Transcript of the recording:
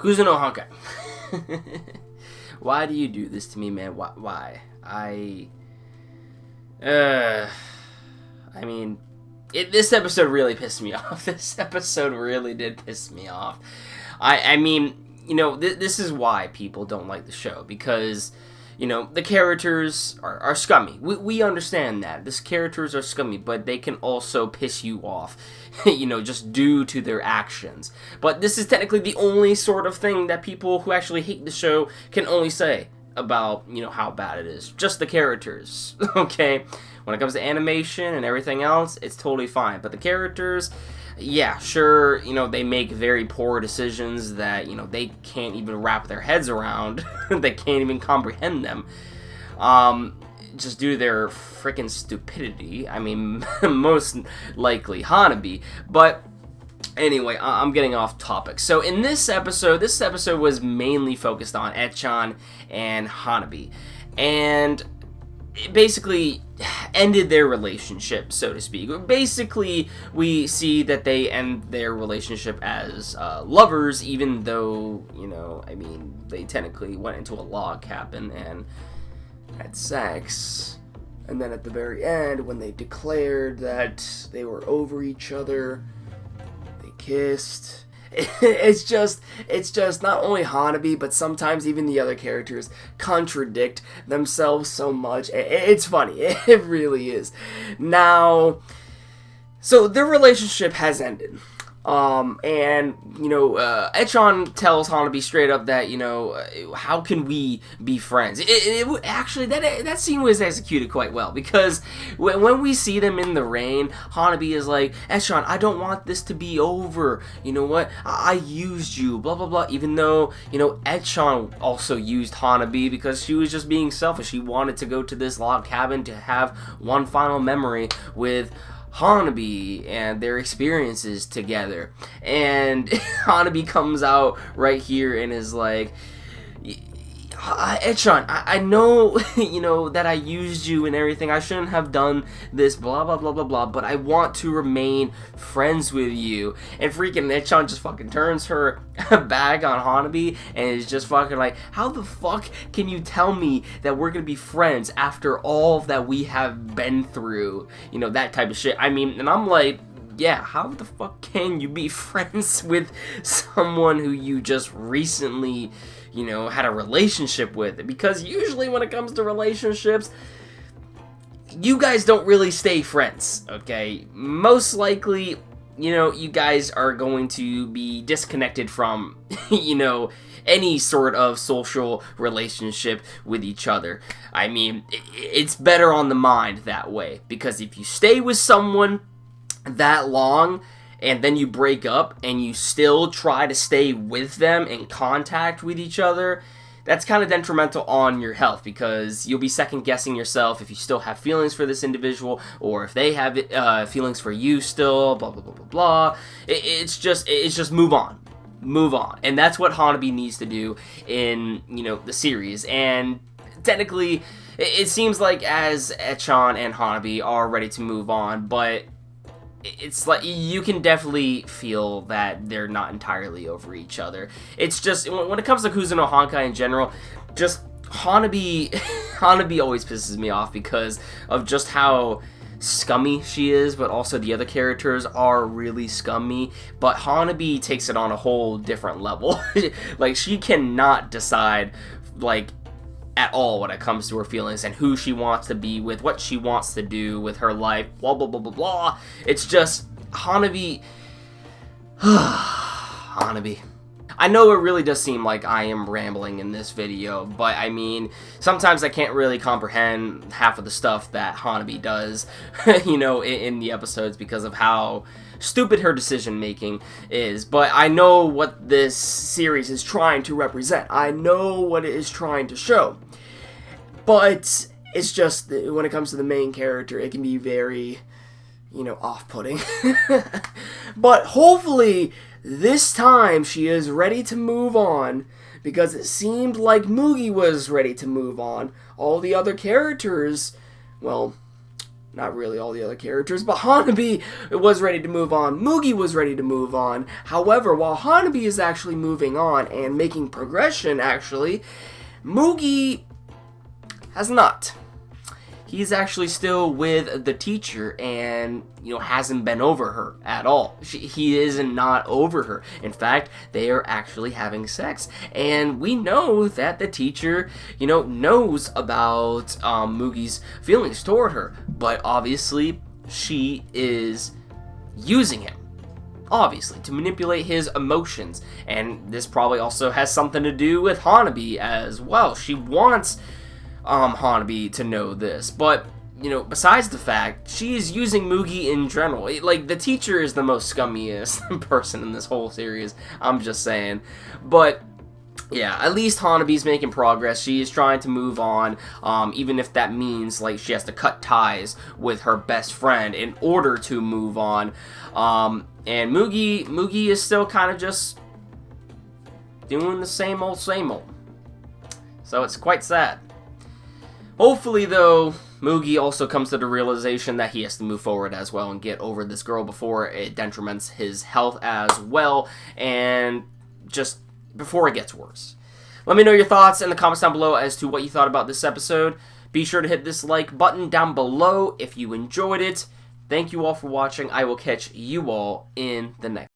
Kuzu no Honkai. Why do you do this to me, man? Why? I mean, this episode really pissed me off. This episode really did piss me off. I mean, you know, this is why people don't like the show, because, you know, the characters are scummy. We understand that. These characters are scummy, but they can also piss you off, you know, just due to their actions. But this is technically the only sort of thing that people who actually hate the show can only say about, you know, how bad it is. Just the characters, okay? When it comes to animation and everything else, it's totally fine. But the characters, yeah, sure, you know, they make very poor decisions that, you know, they can't even wrap their heads around. They can't even comprehend them. Just due to their freaking stupidity. I mean, most likely Hanabi. But anyway, I'm getting off topic. So in this episode was mainly focused on Ecchan and Hanabi. And it basically ended their relationship, so to speak. Basically, we see that they end their relationship as lovers, even though, you know, I mean, they technically went into a log cabin and had sex. And then at the very end, when they declared that they were over each other, they kissed. It's just not only Hanabi, but sometimes even the other characters contradict themselves so much. It's funny. It really is. Now, so their relationship has ended. And, you know, Ecchan tells Hanabi straight up that, you know, how can we be friends? Actually, that scene was executed quite well, because when we see them in the rain, Hanabi is like, Ecchan, I don't want this to be over. You know what? I used you, blah, blah, blah. Even though, you know, Ecchan also used Hanabi because she was just being selfish. She wanted to go to this log cabin to have one final memory with Hanabi and their experiences together. And Hanabi comes out right here and is like, Ecchan, I know, you know, that I used you and everything. I shouldn't have done this, blah, blah, blah, blah, blah, but I want to remain friends with you. And freaking Ecchan just fucking turns her back on Hanabi and is just fucking like, how the fuck can you tell me that we're gonna be friends after all that we have been through? You know, that type of shit. I mean, and I'm like, yeah, how the fuck can you be friends with someone who you just recently, you know, had a relationship with? Because usually when it comes to relationships, you guys don't really stay friends, okay? Most likely, you know, you guys are going to be disconnected from, you know, any sort of social relationship with each other. I mean, it's better on the mind that way, because if you stay with someone that long and then you break up and you still try to stay with them in contact with each other, that's kind of detrimental on your health, because you'll be second guessing yourself if you still have feelings for this individual, or if they have feelings for you still, blah blah blah blah blah. It's just move on. And that's what Hanabi needs to do in, you know, the series. And technically it seems like as Ecchan and Hanabi are ready to move on, but it's like you can definitely feel that they're not entirely over each other. It's just, when it comes to Kuzu no Hankai in general, just Hanabi always pisses me off because of just how scummy she is, but also the other characters are really scummy. But Hanabi takes it on a whole different level. Like, she cannot decide, like, at all when it comes to her feelings and who she wants to be with, what she wants to do with her life, blah blah blah blah blah. It's just Hanabi. Hanabi. I know it really does seem like I am rambling in this video, but I mean, sometimes I can't really comprehend half of the stuff that Hanabi does, you know, in the episodes, because of how stupid her decision making is. But I know what this series is trying to represent. I know what it is trying to show. But it's just that when it comes to the main character, it can be very, you know, off-putting. But hopefully this time she is ready to move on, because it seemed like Mugi was ready to move on. All the other characters, well, not really all the other characters, but Hanabi was ready to move on. Mugi was ready to move on. However, while Hanabi is actually moving on and making progression, actually, Mugi has not. He's actually still with the teacher and, hasn't been over her at all. He is not over her. In fact, they are actually having sex. And we know that the teacher, knows about Mugi's feelings toward her. But obviously, she is using him. Obviously, to manipulate his emotions. And this probably also has something to do with Hanabi as well. She wants Hanabi to know this, but besides the fact, she is using Mugi in general. The teacher is the most scummiest person in this whole series, I'm just saying. But yeah, at least Hanabi's making progress. She is trying to move on, even if that means she has to cut ties with her best friend in order to move on. And Mugi is still kind of just doing the same old. So it's quite sad. Hopefully, though, Mugi also comes to the realization that he has to move forward as well and get over this girl before it detriments his health as well, and just before it gets worse. Let me know your thoughts in the comments down below as to what you thought about this episode. Be sure to hit this like button down below if you enjoyed it. Thank you all for watching. I will catch you all in the next